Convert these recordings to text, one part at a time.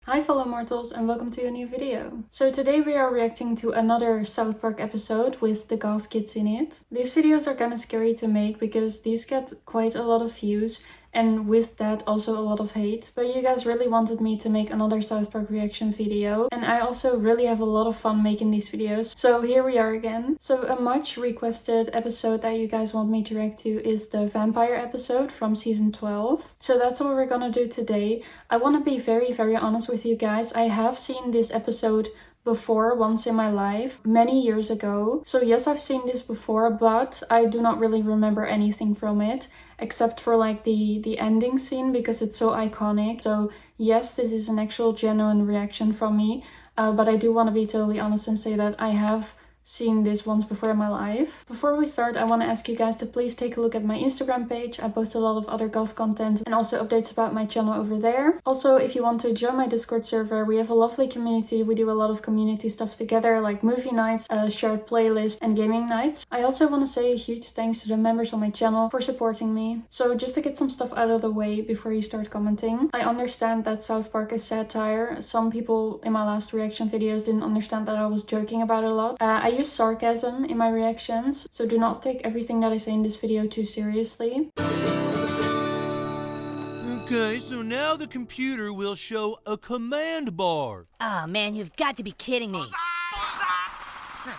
Hi fellow mortals and welcome to a new video. So today we are reacting to another South Park episode with the Goth kids in it. These videos are kinda scary to make because these get quite a lot of views and with that also a lot of hate. But you guys really wanted me to make another South Park reaction video and I also really have a lot of fun making these videos. So here we are again. So a much requested episode that you guys want me to react to is the vampire episode from season 12. So that's what we're gonna do today. I want to be very honest with you guys. I have seen this episode before once in my life, many years ago. So yes, I've seen this before, but I do not really remember anything from it, except for like the ending scene because it's so iconic. So yes, this is an actual genuine reaction from me, but I do want to be totally honest and say that I have seen this once before in my life. Before we start, I want to ask you guys to please take a look at my Instagram page. I post a lot of other goth content and also updates about my channel over there. Also, if you want to join my Discord server, we have a lovely community. We do a lot of community stuff together, like movie nights, shared playlist, and gaming nights. I also want to say a huge thanks to the members on my channel for supporting me. So just to get some stuff out of the way before you start commenting, I understand that South Park is satire. Some people in my last reaction videos didn't understand that I was joking about it a lot. I use sarcasm in my reactions, so do not take everything that I say in this video too seriously. Okay, so now the computer will show a command bar. Oh man, you've got to be kidding me.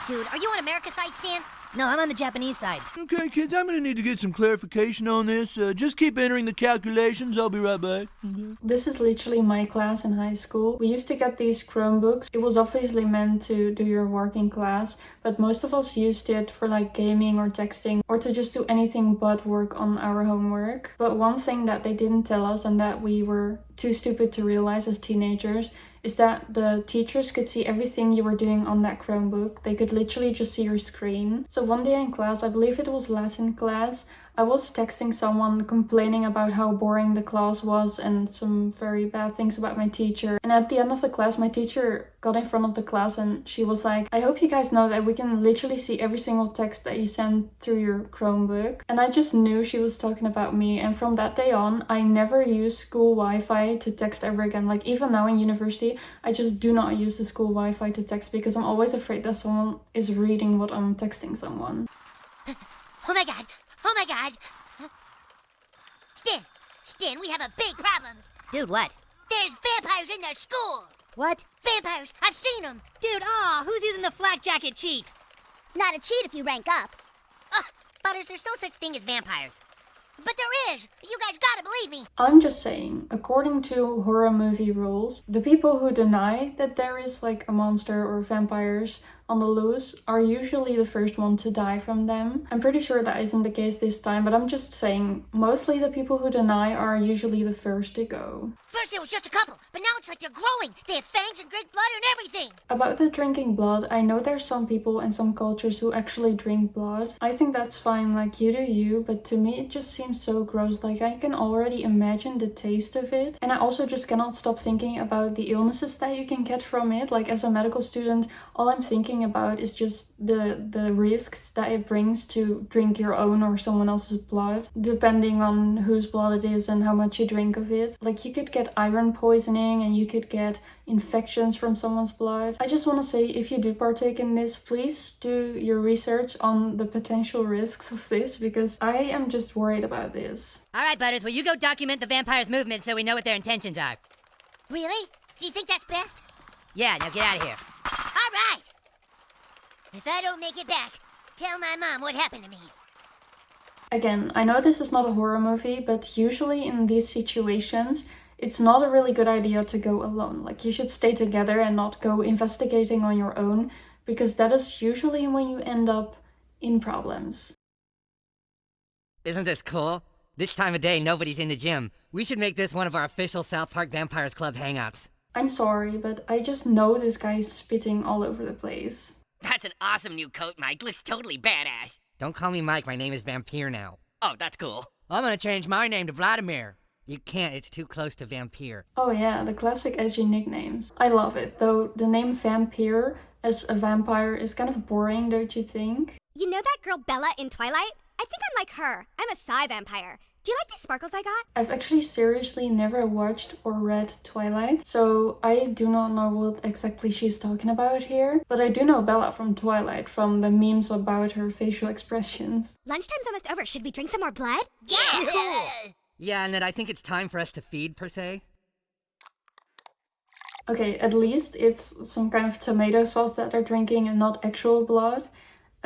Dude, are you on America's side, Stan? No, I'm on the Japanese side. Okay, kids, I'm gonna need to get some clarification on this. Just keep entering the calculations. I'll be right back. Okay. This is literally my class in high school. We used to get these Chromebooks. It was obviously meant to do your work in class, but most of us used it for like gaming or texting or to just do anything but work on our homework. But one thing that they didn't tell us and that we were too stupid to realize as teenagers is that the teachers could see everything you were doing on that Chromebook. They could literally just see your screen. So one day in class, I believe it was Latin class, I was texting someone complaining about how boring the class was and some very bad things about my teacher. And at the end of the class, my teacher got in front of the class and she was like, I hope you guys know that we can literally see every single text that you send through your Chromebook. And I just knew she was talking about me. And from that day on, I never used school Wi-Fi to text ever again. Like even now in university, I just do not use the school Wi-Fi to text because I'm always afraid that someone is reading what I'm texting someone. Oh my god! Oh my god! Stan, we have a big problem. Dude, what? There's vampires in the school! What? Vampires! I've seen them! Dude, who's using the flak jacket cheat? Not a cheat if you rank up. Butters, there's no such thing as vampires. But there is! You guys gotta believe me! I'm just saying, according to horror movie rules, the people who deny that there is like a monster or vampires on the loose are usually the first one to die from them. I'm pretty sure that isn't the case this time, but I'm just saying, mostly the people who deny are usually the first to go. First there was just a couple, but now it's like they're growing. They have fangs and drink blood and everything. About the drinking blood, I know there's some people and some cultures who actually drink blood. I think that's fine, like you do you, but to me it just seems so gross. Like I can already imagine the taste of it. And I also just cannot stop thinking about the illnesses that you can get from it. Like as a medical student, all I'm thinking about is just the risks that it brings to drink your own or someone else's blood, depending on whose blood it is and how much you drink of it. Like you could get iron poisoning and you could get infections from someone's blood. I just want to say, if you do partake in this, please do your research on the potential risks of this because I am just worried about this. Alright, Butters, well you go document the vampires' movement so we know what their intentions are. Really? Do you think that's best? Yeah, now get out of here. Alright! If I don't make it back, tell my mom what happened to me. Again, I know this is not a horror movie, but usually in these situations, it's not a really good idea to go alone. Like you should stay together and not go investigating on your own, because that is usually when you end up in problems. Isn't this cool? This time of day, nobody's in the gym. We should make this one of our official South Park Vampires Club hangouts. I'm sorry, but I just know this guy's spitting all over the place. That's an awesome new coat, Mike. Looks totally badass. Don't call me Mike, my name is Vampire now. Oh, that's cool. I'm gonna change my name to Vladimir. You can't, it's too close to Vampire. Oh yeah, the classic edgy nicknames. I love it, though the name Vampire as a vampire is kind of boring, don't you think? You know that girl Bella in Twilight? I think I'm like her. I'm a Psy vampire. Do you like these sparkles I got? I've actually seriously never watched or read Twilight, so I do not know what exactly she's talking about here. But I do know Bella from Twilight, from the memes about her facial expressions. Lunchtime's almost over. Should we drink some more blood? Yeah, cool. Yeah, and then I think it's time for us to feed, per se. Okay, at least it's some kind of tomato sauce that they're drinking and not actual blood.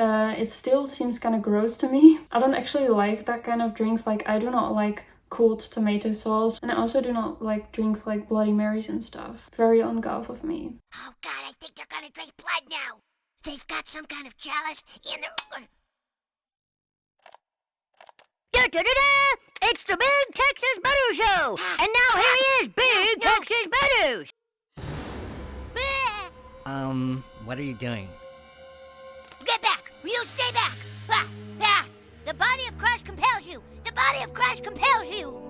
It still seems kind of gross to me. I don't actually like that kind of drinks. Like, I do not like cold tomato sauce. And I also do not like drinks like Bloody Marys and stuff. Very un-goth of me. Oh God, I think they're gonna drink blood now. They've got some kind of chalice in their... Da-da-da-da! It's the Big Texas Butter Show! And now here he is, Big Texas Butters! What are you doing? Get back! You stay back! Ah, ah. The body of Christ compels you! The body of Christ compels you!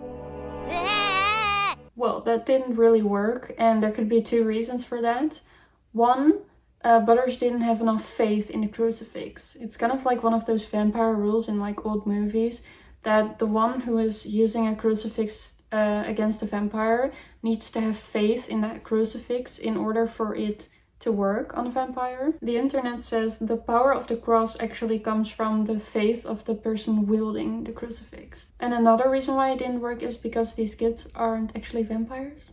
Ah. Well, that didn't really work, and there could be two reasons for that. One, Butters didn't have enough faith in the crucifix. It's kind of like one of those vampire rules in like old movies, that the one who is using a crucifix against a vampire needs to have faith in that crucifix in order for it to work on a vampire. The internet says the power of the cross actually comes from the faith of the person wielding the crucifix. And another reason why it didn't work is because these kids aren't actually vampires.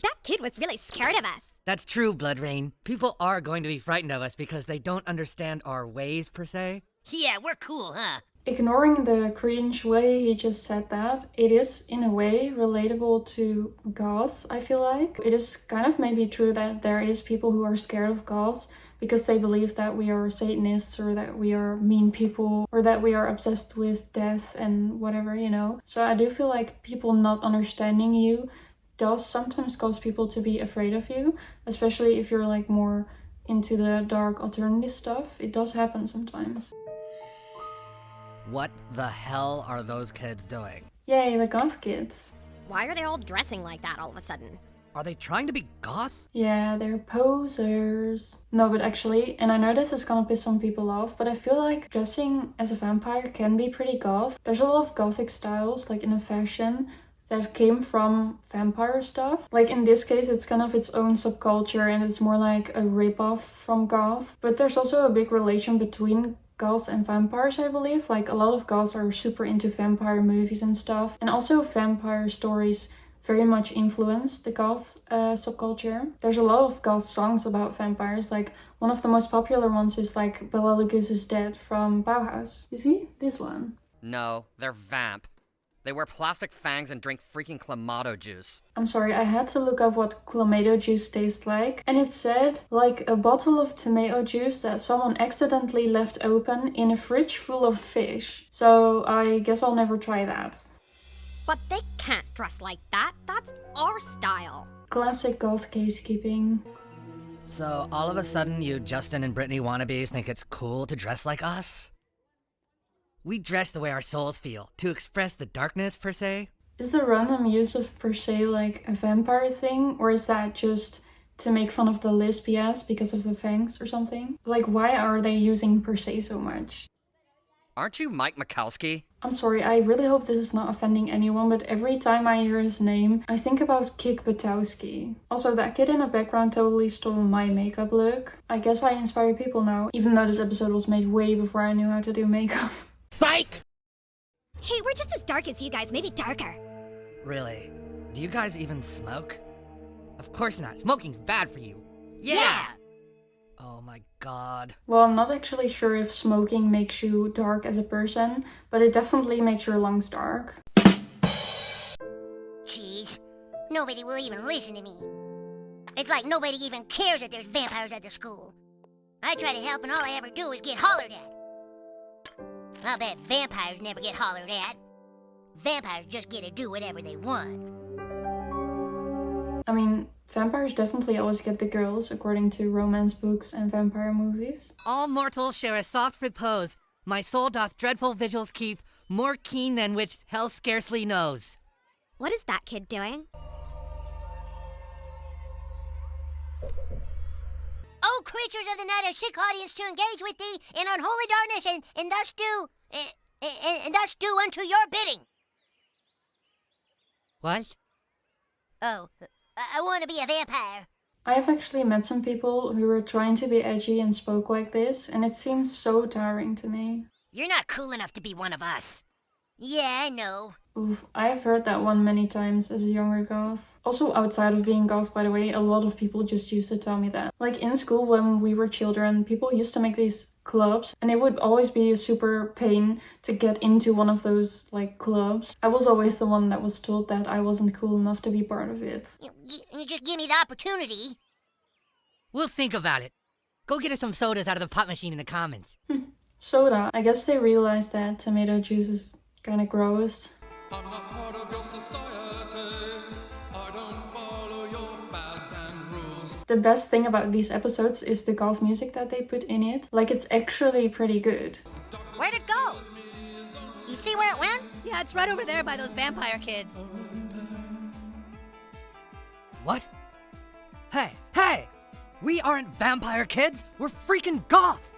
That kid was really scared of us. That's true, Blood Rain. People are going to be frightened of us because they don't understand our ways, per se. Yeah, we're cool, huh? Ignoring the cringe way he just said that, it is in a way relatable to Goths, I feel like. It is kind of maybe true that there is people who are scared of Goths because they believe that we are Satanists or that we are mean people or that we are obsessed with death and whatever, you know. So I do feel like people not understanding you does sometimes cause people to be afraid of you, especially if you're like more into the dark alternative stuff. It does happen sometimes. What the hell are those kids doing? Yay, the goth kids. Why are they all dressing like that all of a sudden? Are they trying to be goth? Yeah, they're posers. No, but actually, and I know this is gonna piss some people off, but I feel like dressing as a vampire can be pretty goth. There's a lot of gothic styles, like in the fashion, that came from vampire stuff. Like in this case, it's kind of its own subculture and it's more like a rip-off from goth. But there's also a big relation between Goths and vampires, I believe. Like a lot of Goths are super into vampire movies and stuff. And also vampire stories very much influence the Goth subculture. There's a lot of Goth songs about vampires. Like one of the most popular ones is like Bela Lugosi's is Dead from Bauhaus. You see? This one. No, they're vamp. They wear plastic fangs and drink freaking clamato juice. I'm sorry, I had to look up what clamato juice tastes like. And it said, like a bottle of tomato juice that someone accidentally left open in a fridge full of fish. So I guess I'll never try that. But they can't dress like that. That's our style. Classic goth casekeeping. So all of a sudden you Justin and Brittany wannabes think it's cool to dress like us? We dress the way our souls feel, to express the darkness, per se. Is the random use of per se like a vampire thing? Or is that just to make fun of the lesbians because of the fangs or something? Like, why are they using per se so much? Aren't you Mike Mikowski? I'm sorry, I really hope this is not offending anyone, but every time I hear his name, I think about Kik Butowski. Also, that kid in the background totally stole my makeup look. I guess I inspire people now, even though this episode was made way before I knew how to do makeup. Psych! Hey, we're just as dark as you guys, maybe darker. Really? Do you guys even smoke? Of course not. Smoking's bad for you. Yeah! Oh my god. Well, I'm not actually sure if smoking makes you dark as a person, but it definitely makes your lungs dark. Jeez, nobody will even listen to me. It's like nobody even cares that there's vampires at the school. I try to help and all I ever do is get hollered at. I'll bet vampires never get hollered at. Vampires just get to do whatever they want. I mean, vampires definitely always get the girls, according to romance books and vampire movies. All mortals share a soft repose. My soul doth dreadful vigils keep, more keen than which hell scarcely knows. What is that kid doing? O creatures of the night, I seek audience to engage with thee in unholy darkness, and thus do unto your bidding. What? Oh, I want to be a vampire. I have actually met some people who were trying to be edgy and spoke like this, and it seems so tiring to me. You're not cool enough to be one of us. Yeah, I know. Oof, I've heard that one many times as a younger goth. Also outside of being goth, by the way, a lot of people just used to tell me that. Like in school when we were children, people used to make these clubs and it would always be a super pain to get into one of those like clubs. I was always the one that was told that I wasn't cool enough to be part of it. You just give me the opportunity. We'll think about it. Go get us some sodas out of the pop machine in the commons. Soda. I guess they realized that tomato juice is kinda gross. I'm not part of your society. I don't follow your fads and rules. The best thing about these episodes is the goth music that they put in it. Like, it's actually pretty good. Where'd it go? You see where it went? Yeah, it's right over there by those vampire kids. What? Hey! We aren't vampire kids! We're freaking goth!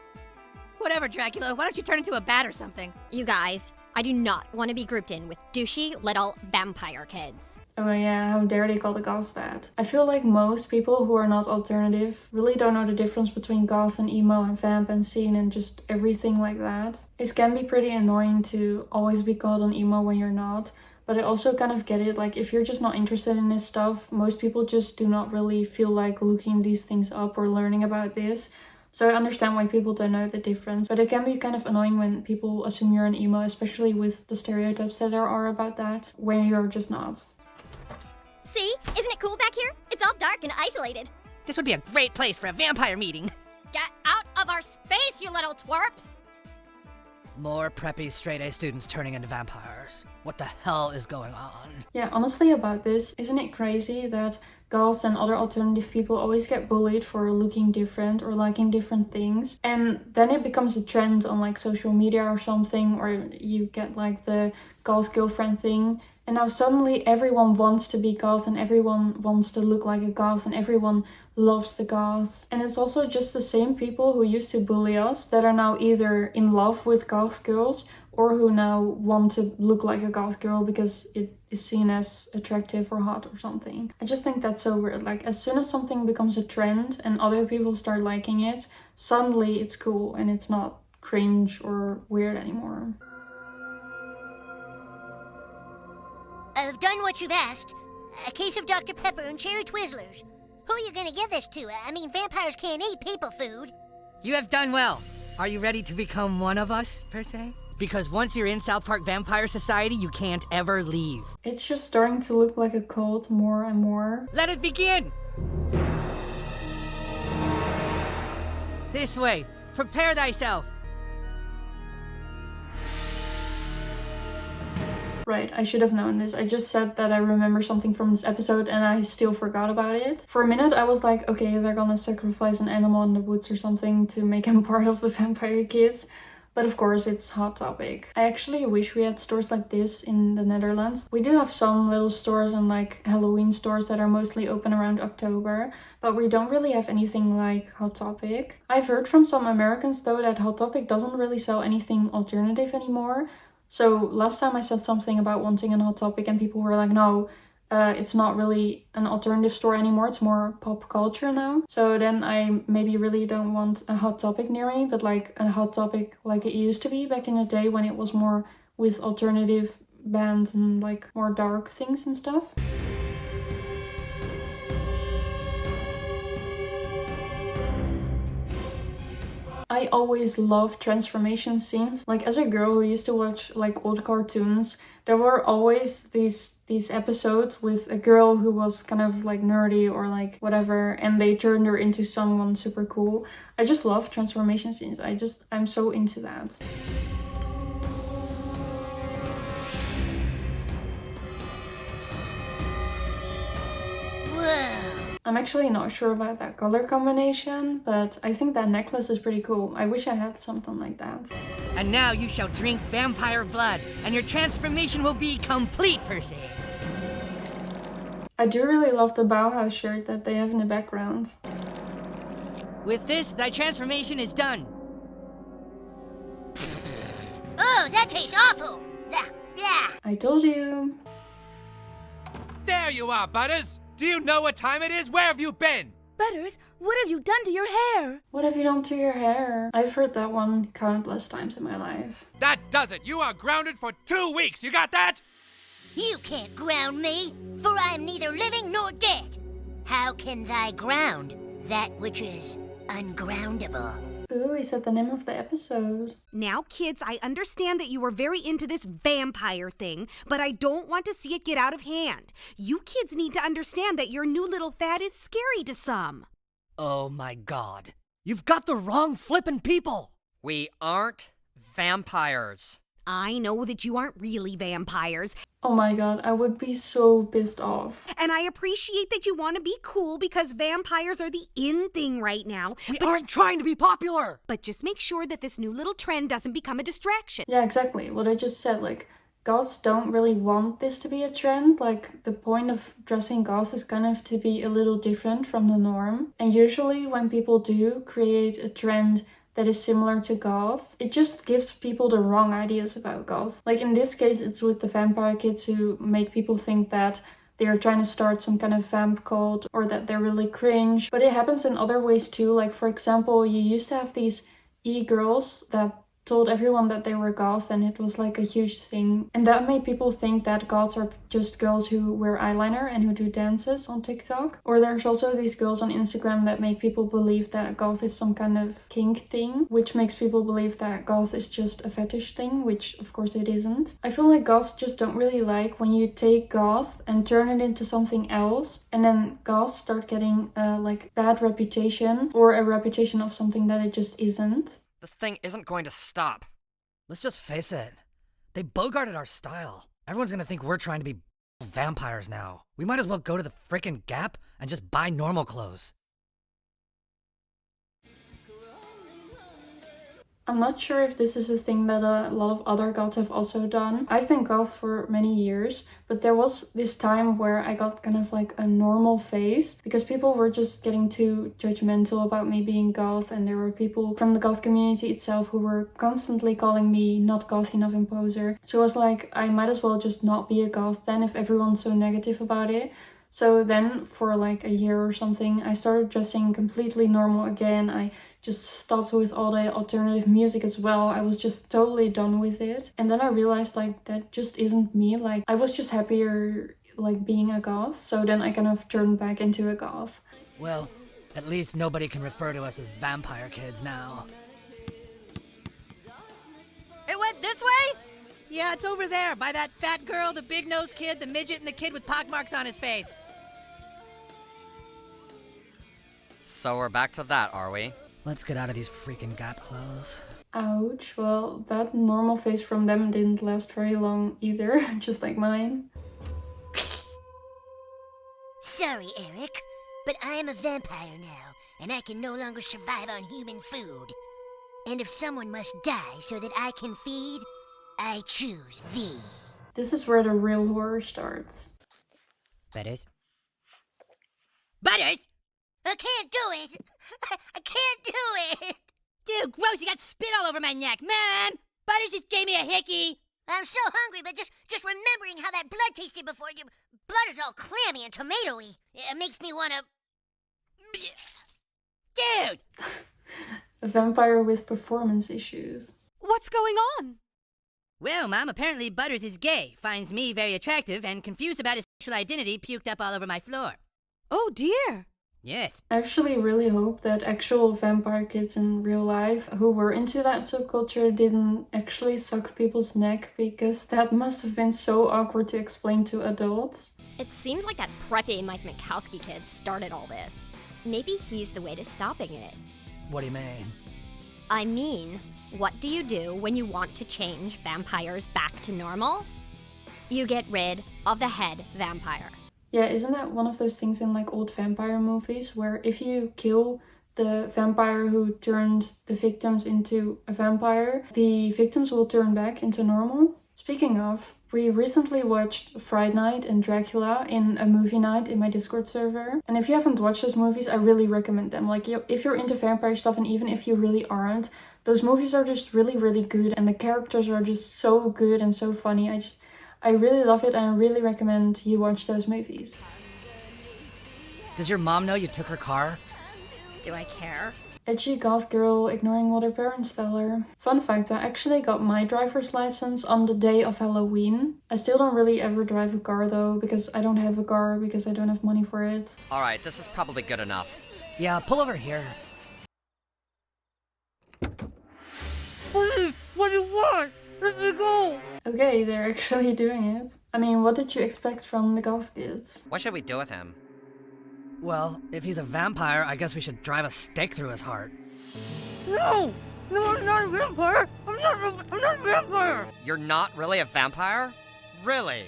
Whatever, Dracula. Why don't you turn into a bat or something? You guys, I do not want to be grouped in with douchey little vampire kids. Oh yeah, how dare they call the goths that? I feel like most people who are not alternative really don't know the difference between goth and emo and vamp and scene and just everything like that. It can be pretty annoying to always be called an emo when you're not, but I also kind of get it. Like, if you're just not interested in this stuff, most people just do not really feel like looking these things up or learning about this. So I understand why people don't know the difference, but it can be kind of annoying when people assume you're an emo, especially with the stereotypes that there are about that, when you're just not. See? Isn't it cool back here? It's all dark and isolated. This would be a great place for a vampire meeting. Get out of our space, you little twerps! More preppy straight-A students turning into vampires. What the hell is going on? Yeah, honestly about this, isn't it crazy that goths and other alternative people always get bullied for looking different or liking different things, and then it becomes a trend on like social media or something, or you get like the goth girlfriend thing, and now suddenly everyone wants to be goth and everyone wants to look like a goth and everyone loves the goths. And it's also just the same people who used to bully us that are now either in love with goth girls or who now want to look like a goth girl because it is seen as attractive or hot or something. I just think that's so weird. Like, as soon as something becomes a trend and other people start liking it, suddenly it's cool and it's not cringe or weird anymore. I've done what you've asked. A case of Dr. Pepper and cherry Twizzlers. Who are you gonna give this to? I mean, vampires can't eat people food. You have done well. Are you ready to become one of us, per se? Because once you're in South Park Vampire Society, you can't ever leave. It's just starting to look like a cult more and more. Let it begin! This way. Prepare thyself. Right, I should have known this. I just said that I remember something from this episode and I still forgot about it. For a minute I was like, okay, they're gonna sacrifice an animal in the woods or something to make him part of the vampire kids. But of course it's Hot Topic. I actually wish we had stores like this in the Netherlands. We do have some little stores and like Halloween stores that are mostly open around October, but we don't really have anything like Hot Topic. I've heard from some Americans though that Hot Topic doesn't really sell anything alternative anymore. So last time I said something about wanting a Hot Topic and people were like, no, it's not really an alternative store anymore, it's more pop culture now. So then I maybe really don't want a Hot Topic near me, but like a Hot Topic like it used to be back in the day when it was more with alternative bands and like more dark things and stuff. I always loved transformation scenes. Like, as a girl who used to watch like old cartoons, there were always these episodes with a girl who was kind of like nerdy or like whatever, and they turned her into someone super cool. I just love transformation scenes. I'm so into that. Whoa. I'm actually not sure about that color combination, but I think that necklace is pretty cool. I wish I had something like that. And now you shall drink vampire blood, and your transformation will be complete, Percy. I do really love the Bauhaus shirt that they have in the background. With this, thy transformation is done. Oh, that tastes awful. Yeah. I told you. There you are, Butters! Do you know what time it is? Where have you been? Butters, what have you done to your hair? What have you done to your hair? I've heard that one countless times in my life. That does it! You are grounded for 2 weeks! You got that? You can't ground me, for I am neither living nor dead. How can thy ground that which is ungroundable? Ooh, he said the name of the episode. Now, kids, I understand that you were very into this vampire thing, but I don't want to see it get out of hand. You kids need to understand that your new little fad is scary to some. Oh my god. You've got the wrong flippin' people! We aren't vampires. I know that you aren't really vampires, Oh my god, I would be so pissed off. and I appreciate that you want to be cool because vampires are the in thing right now. We aren't trying to be popular! But just make sure that this new little trend doesn't become a distraction. Yeah, exactly. What I just said, like, goths don't really want this to be a trend. Like, the point of dressing goth is kind of to be a little different from the norm. And usually when people do create a trend that is similar to goth, it just gives people the wrong ideas about goth. Like in this case, it's with the vampire kids who make people think that they're trying to start some kind of vamp cult or that they're really cringe. But it happens in other ways too. Like for example, you used to have these e-girls that told everyone that they were goth, and it was like a huge thing. And that made people think that goths are just girls who wear eyeliner and who do dances on TikTok. Or there's also these girls on Instagram that make people believe that goth is some kind of kink thing, which makes people believe that goth is just a fetish thing, which of course it isn't. I feel like goths just don't really like when you take goth and turn it into something else, and then goths start getting like bad reputation or a reputation of something that it just isn't. This thing isn't going to stop. Let's just face it. They bogarted our style. Everyone's gonna think we're trying to be vampires now. We might as well go to the frickin' Gap and just buy normal clothes. I'm not sure if this is a thing that a lot of other goths have also done. I've been goth for many years, but there was this time where I got kind of like a normal phase because people were just getting too judgmental about me being goth, and there were people from the goth community itself who were constantly calling me not goth enough imposer. So I was like, I might as well just not be a goth then if everyone's so negative about it. So then for like a year or something, I started dressing completely normal again. I just stopped with all the alternative music as well. I was just totally done with it. And then I realized like that just isn't me. Like I was just happier like being a goth. So then I kind of turned back into a goth. Well, at least nobody can refer to us as vampire kids now. It went this way? Yeah, it's over there, by that fat girl, the big-nosed kid, the midget, and the kid with pockmarks on his face. So we're back to that, are we? Let's get out of these freaking Gap clothes. Ouch. Well, that normal face from them didn't last very long either, just like mine. Sorry, Eric, but I am a vampire now, and I can no longer survive on human food. And if someone must die so that I can feed, I choose thee. This is where the real horror starts. Butters? Butters! I can't do it! I can't do it! Dude, gross, you got spit all over my neck. Mom! Butters just gave me a hickey. I'm so hungry, but just remembering how that blood tasted before you... Blood is all clammy and tomatoey. It makes me want to... Dude! A vampire with performance issues. What's going on? Well, Mom, apparently Butters is gay, finds me very attractive, and confused about his sexual identity, puked up all over my floor. Oh dear. Yes. I actually really hope that actual vampire kids in real life who were into that subculture didn't actually suck people's neck, because that must have been so awkward to explain to adults. It seems like that preppy Mike Mikowski kid started all this. Maybe he's the way to stopping it. What do you mean? I mean, what do you do when you want to change vampires back to normal? You get rid of the head vampire. Yeah, isn't that one of those things in like old vampire movies where if you kill the vampire who turned the victims into a vampire, the victims will turn back into normal? Speaking of, we recently watched Fright Night and Dracula in a movie night in my Discord server. And if you haven't watched those movies, I really recommend them. Like, if you're into vampire stuff, and even if you really aren't, those movies are just really, really good. And the characters are just so good and so funny. I really love it and I really recommend you watch those movies. Does your mom know you took her car? Do I care? Edgy goth girl ignoring what her parents tell her. Fun fact, I actually got my driver's license on the day of Halloween. I still don't really ever drive a car though, because I don't have a car because I don't have money for it. Alright, this is probably good enough. Yeah, pull over here. Please, what do you want? Let me go! Okay, they're actually doing it. I mean, what did you expect from the goth kids? What should we do with him? Well, if he's a vampire, I guess we should drive a stake through his heart. No! No, I'm not a vampire! I'm not a vampire! You're not really a vampire? Really?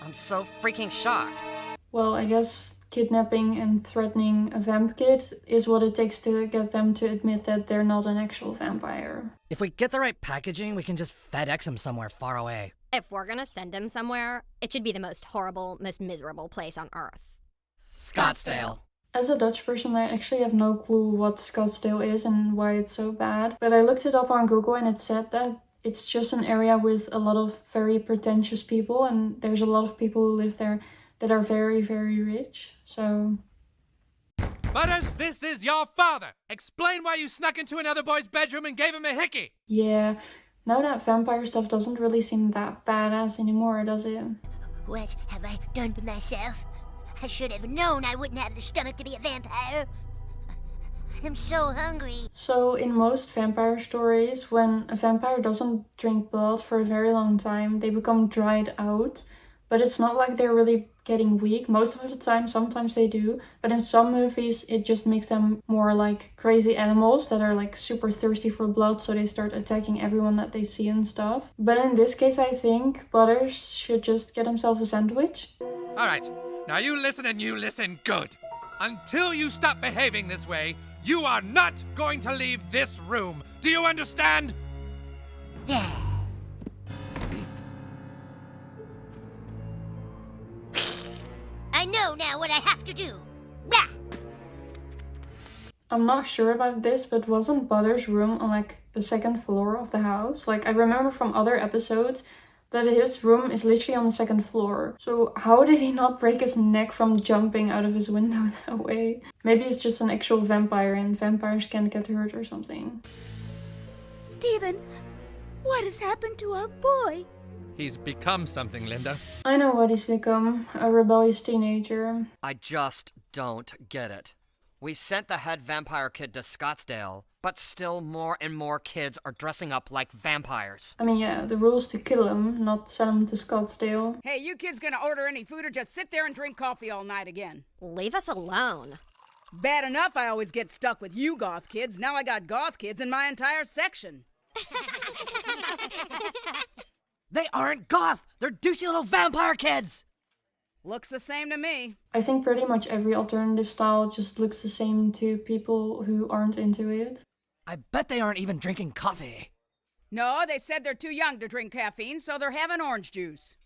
I'm so freaking shocked. Well, I guess kidnapping and threatening a vamp kid is what it takes to get them to admit that they're not an actual vampire. If we get the right packaging, we can just FedEx him somewhere far away. If we're gonna send him somewhere, it should be the most horrible, most miserable place on Earth. Scottsdale. As a Dutch person, I actually have no clue what Scottsdale is and why it's so bad. But I looked it up on Google and it said that it's just an area with a lot of very pretentious people, and there's a lot of people who live there that are very, very rich. So... Butters, this is your father! Explain why you snuck into another boy's bedroom and gave him a hickey! yeah, now that vampire stuff doesn't really seem that badass anymore, does it? What have I done to myself? I should have known I wouldn't have the stomach to be a vampire. I'm so hungry. So in most vampire stories, when a vampire doesn't drink blood for a very long time, they become dried out. But it's not like they're really getting weak most of the time. Sometimes they do. But in some movies, it just makes them more like crazy animals that are like super thirsty for blood. So they start attacking everyone that they see and stuff. But in this case, I think Butters should just get himself a sandwich. Alright, now you listen and you listen good. Until you stop behaving this way, you are not going to leave this room. Do you understand? Yeah. I know now what I have to do. Blah! I'm not sure about this, but wasn't Butters' room on like the second floor of the house? Like I remember from other episodes that his room is literally on the second floor. So how did he not break his neck from jumping out of his window that way? Maybe it's just an actual vampire and vampires can't get hurt or something. Steven, what has happened to our boy? He's become something, Linda. I know what he's become, a rebellious teenager. I just don't get it. We sent the head vampire kid to Scottsdale, but still more and more kids are dressing up like vampires. I mean, yeah, the rule's to kill him, not send him to Scottsdale. Hey, you kids gonna order any food or just sit there and drink coffee all night again? Leave us alone. Bad enough I always get stuck with you goth kids. Now I got goth kids in my entire section. They aren't goth! They're douchey little vampire kids! Looks the same to me. I think pretty much every alternative style just looks the same to people who aren't into it. I bet they aren't even drinking coffee. No, they said they're too young to drink caffeine, so they're having orange juice.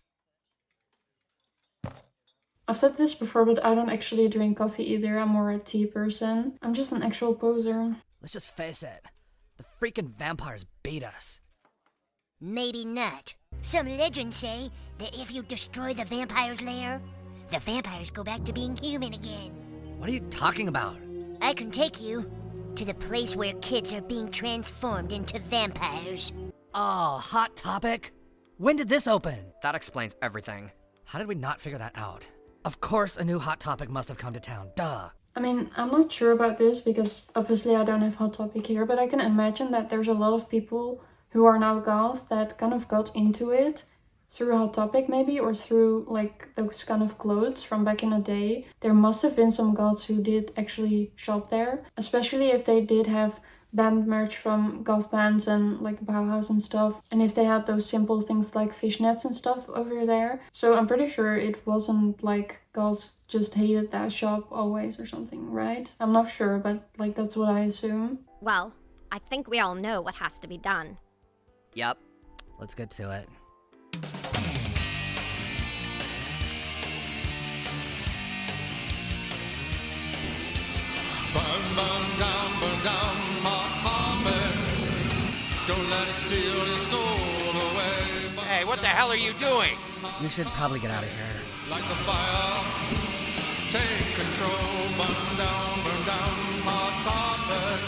I've said this before, but I don't actually drink coffee either. I'm more a tea person. I'm just an actual poser. Let's just face it. The freaking vampires beat us. Maybe not. Some legends say that if you destroy the vampire's lair, the vampires go back to being human again. What are you talking about? I can take you to the place where kids are being transformed into vampires. Oh, hot topic? When did this open? That explains everything. How did we not figure that out? Of course a new hot topic must have come to town, duh. I mean, I'm not sure about this because obviously I don't have Hot Topic here, but I can imagine that there's a lot of people who are now goth that kind of got into it through Hot Topic maybe, or through like those kind of clothes from back in the day. There must have been some goths who did actually shop there, especially if they did have band merch from goth bands and like Bauhaus and stuff, and if they had those simple things like fishnets and stuff over there. So I'm pretty sure it wasn't like goths just hated that shop always or something, right? I'm not sure, but like that's what I assume. Well, I think we all know what has to be done. Yep. Let's get to it. Burn down, hot topic. Don't let it steal your soul away. Hey, what the hell are you doing? We should probably get out of here. Like a fire, take control, burn down, hot carpet.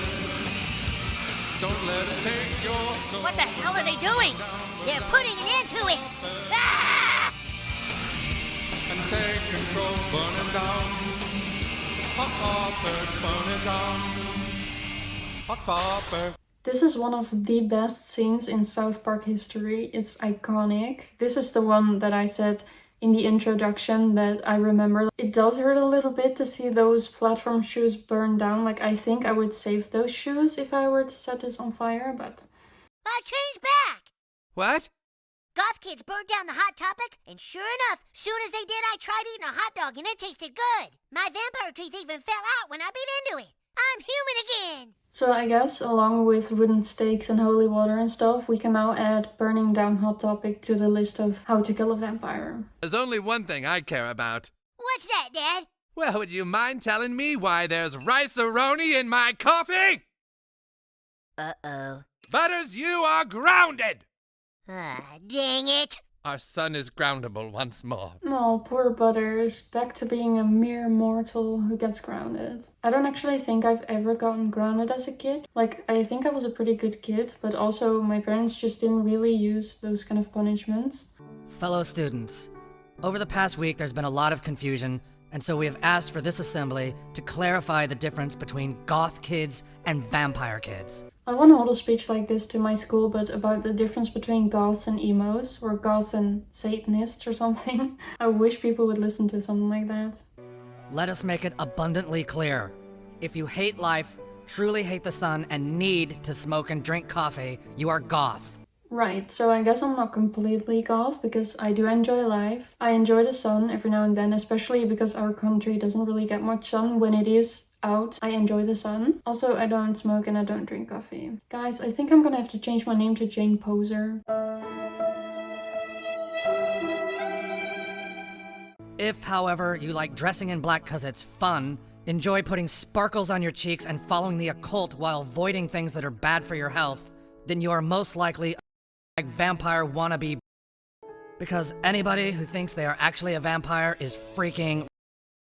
Don't let it take your soul. What the hell are they doing? They're putting an end to it. Ah! And take control, burn it down. Hot carpet, burn it down. Hot carpet. This is one of the best scenes in South Park history. It's iconic. This is the one that I said in the introduction that I remember. It does hurt a little bit to see those platform shoes burn down. Like, I think I would save those shoes if I were to set this on fire, but... I changed back. What? Goth kids burned down the Hot Topic, and sure enough, soon as they did, I tried eating a hot dog and it tasted good. My vampire teeth even fell out when I bit into it. I'm human again. So I guess along with wooden stakes and holy water and stuff, we can now add burning down Hot Topic to the list of how to kill a vampire. There's only one thing I care about. What's that, Dad? Well, would you mind telling me why there's rice-a-roni in my coffee? Uh-oh. Butters, you are grounded! Ah, dang it. Our son is groundable once more. Oh, poor Butters, back to being a mere mortal who gets grounded. I don't actually think I've ever gotten grounded as a kid. Like, I think I was a pretty good kid, but also my parents just didn't really use those kind of punishments. Fellow students, over the past week there's been a lot of confusion, and so we have asked for this assembly to clarify the difference between goth kids and vampire kids. I want to hold a speech like this to my school, but about the difference between goths and emos, or goths and satanists or something. I wish people would listen to something like that. Let us make it abundantly clear. If you hate life, truly hate the sun, and need to smoke and drink coffee, you are goth. Right, so I guess I'm not completely goth because I do enjoy life. I enjoy the sun every now and then, especially because our country doesn't really get much sun when it is out. I enjoy the sun. Also, I don't smoke and I don't drink coffee. Guys, I think I'm gonna have to change my name to Jane Poser. If, however, you like dressing in black because it's fun, enjoy putting sparkles on your cheeks and following the occult while avoiding things that are bad for your health, then you are most likely a vampire wannabe, because anybody who thinks they are actually a vampire is freaking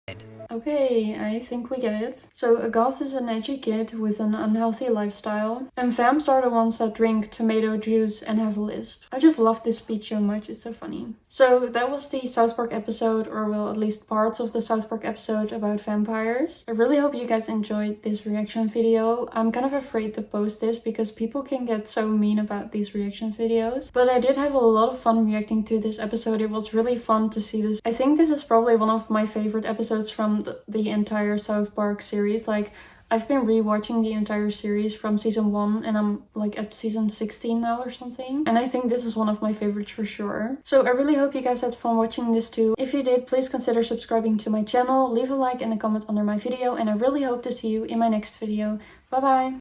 dead. Okay, I think we get it. So a goth is an edgy kid with an unhealthy lifestyle, and vamps are the ones that drink tomato juice and have a lisp. I just love this speech so much, it's so funny. So that was the South Park episode, or well, at least parts of the South Park episode about vampires. I really hope you guys enjoyed this reaction video. I'm kind of afraid to post this because people can get so mean about these reaction videos, but I did have a lot of fun reacting to this episode. It was really fun to see this. I think this is probably one of my favorite episodes from the entire South Park series. Like, I've been rewatching the entire series from season 1 and I'm like at season 16 now or something. And I think this is one of my favorites for sure. So I really hope you guys had fun watching this too. If you did, please consider subscribing to my channel, leave a like and a comment under my video, and I really hope to see you in my next video. Bye bye!